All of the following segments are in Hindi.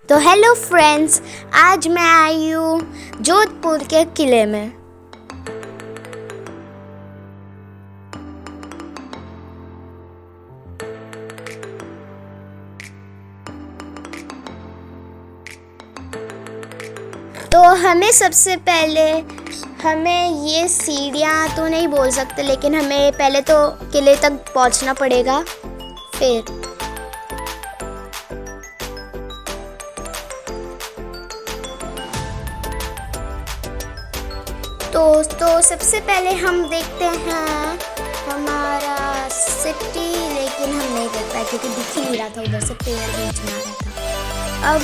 तो हेलो फ्रेंड्स, आज मैं आई हूँ जोधपुर के किले में। तो हमें सबसे पहले ये सीढ़ियाँ तो नहीं बोल सकते, लेकिन हमें पहले तो किले तक पहुँचना पड़ेगा। फिर तो सबसे पहले हम देखते हैं हमारा सिटी, लेकिन हम नहीं देख पाए क्योंकि दिख ही नहीं रहा था, उधर से पेड़ बीच में आ रहा था। अब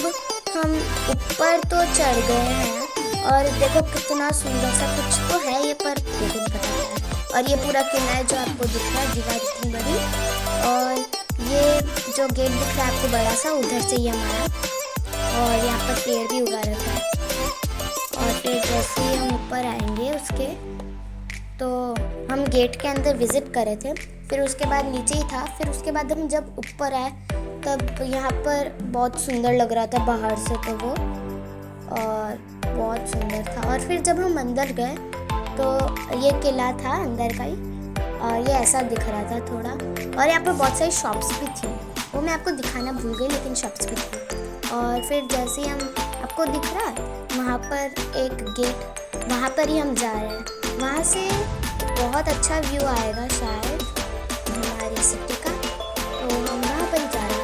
हम ऊपर तो चढ़ गए हैं और देखो कितना सुंदर सा कुछ तो है ये, पर देखो नहीं पता क्या है। और ये पूरा किला है जो आपको दिख रहा है, दीवार इतनी बड़ी, और ये जो गेट दिख रहा है आपको बड़ा सा, उधर से ही हमारा, और यहाँ पर पेड़ भी उगा रखा है। और फिर जैसे ही हम ऊपर आएंगे उसके, तो हम गेट के अंदर विज़िट करे थे, फिर उसके बाद नीचे ही था। फिर उसके बाद हम जब ऊपर आए तब यहाँ पर बहुत सुंदर लग रहा था बाहर से तो वो, और बहुत सुंदर था। और फिर जब हम अंदर गए तो ये किला था अंदर का ही, और ये ऐसा दिख रहा था थोड़ा। और यहाँ पर बहुत सारी शॉप्स भी थी, वो मैं आपको दिखाना भूल गई, लेकिन शॉप्स भी थी। और फिर जैसे ही हम, आपको दिख रहा है वहाँ पर एक गेट, वहाँ पर ही हम जा रहे हैं। वहाँ से बहुत अच्छा व्यू आएगा शायद हमारी सिटी का, तो हम वहाँ पर ही जा रहे हैं।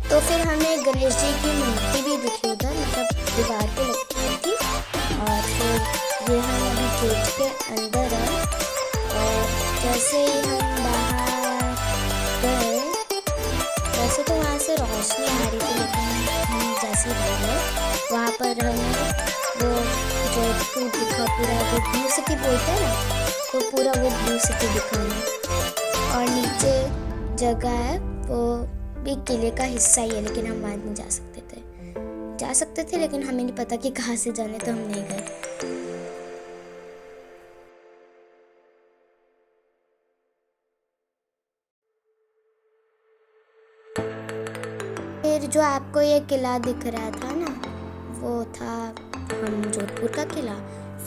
तो फिर हमें गणेश जी की मूर्ति भी दिखी उधर, मतलब दीवार पे लगी थी। और फिर ये हम अभी गेट के अंदर है, और जैसे ही हम बाहर गए, वैसे तो वहाँ से रोशनी आ रही थी, लेकिन हम जैसे ही गए वहाँ पर हमें वो जोधपुर दिखा, पूरा जो ब्लू सिटी बोलते हैं ना, तो पूरा वो ब्लू सिटी दिखा हमें। और नीचे जगह है वो भी किले का हिस्सा ही है, लेकिन हम वहाँ नहीं जा सकते थे, लेकिन हमें नहीं पता कि कहाँ से जाने, तो हम नहीं गए। फिर जो आपको ये किला दिख रहा था ना, वो था हम जोधपुर का किला।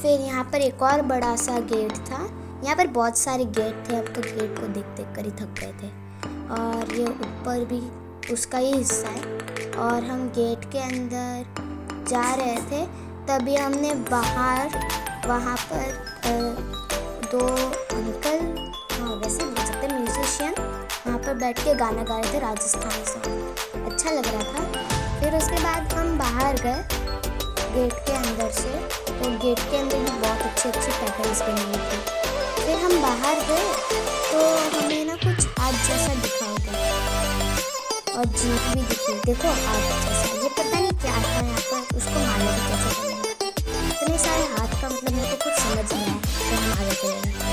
फिर यहाँ पर एक और बड़ा सा गेट था, यहाँ पर बहुत सारे गेट थे, हम तो गेट को देख देख कर ही थक गए थे। और ये ऊपर भी उसका ही हिस्सा है। और हम गेट के अंदर जा रहे थे, तभी हमने बाहर वहाँ पर दो अंकल, हाँ वैसे बोल सकते हैं म्यूजिशियन, वहाँ पर बैठ के गाना गा रहे थे, राजस्थानी सॉन्ग, अच्छा लग रहा था। फिर उसके बाद हम बाहर गए गेट के अंदर से, तो गेट के अंदर भी बहुत अच्छे पैटर्न्स बने हुए थे। फिर हम बाहर गए तो हमें ना कुछ आग जैसा दिखा उधर, और जीप भी दिखी, देखो आग जैसा, ये पता नहीं क्या था यहाँ पर, उसको मारने भी कैसे चलेगा, इतने सारे हाथ का, मतलब मेरे को कुछ समझ नहीं आया, तो हम आगे चलेगा।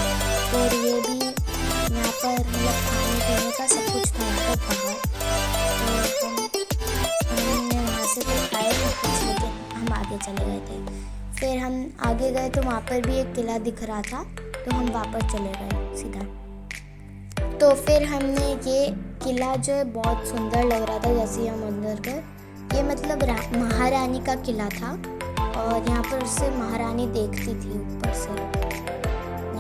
और ये भी यहाँ पर मतलब खाने पीने का सब कुछ था यहाँ पर बाहर, तो हमने वहाँ से तो खाए ना कुछ, लेकिन हम आगे चले गए थे। फिर हम आगे गए तो वहाँ पर भी एक किला दिख रहा था, तो हम वापस चले गए सीधा। तो फिर हमने ये किला जो है बहुत सुंदर लग रहा था, जैसे हम अंदर गए, ये मतलब महारानी का किला था, और यहाँ पर से महारानी देखती थी ऊपर से,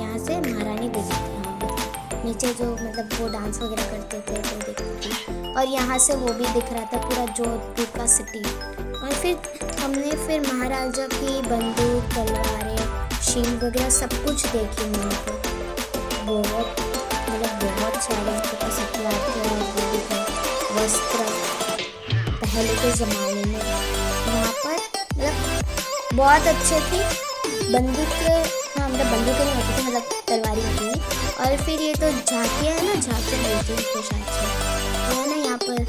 यहाँ से महारानी देखती थी, हाँ नीचे जो मतलब वो डांस वगैरह करते थे वो देखती थी। और यहाँ से वो भी दिख रहा था पूरा जोधपुर का सिटी। और फिर हमने महाराजा की बंदूक, तलवारें, शील्ड वगैरह सब कुछ देखी वहाँ पर, बहुत सारे हथियार थे, वस्त्र पहले के ज़माने में वहाँ पर, मतलब बहुत अच्छे थी। बंदूक, हाँ मतलब बंदूकें नहीं होती थी, मतलब तलवारी होती थी। और फिर ये तो झांकियाँ है ना, झांकियाँ बोलती हैं तो शायद से वो है ना यहाँ पर,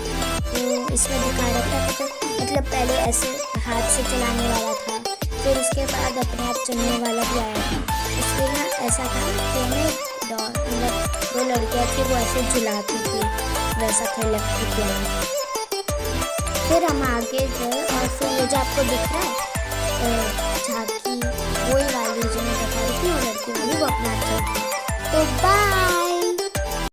तो इसमें दिखा रहा था मतलब पहले ऐसे हाथ से चलाने वाला था, फिर उसके बाद अपने आप चलने वाला भी आया था। उसके ना ऐसा था कि हमें मतलब दो लड़कियाँ थी, वो ऐसे झुलाती थी, वैसा था इलेक्ट्रिक लैम्प। फिर हम आगे गए और फिर ये जो आपको दिख रहा है झांकी, वही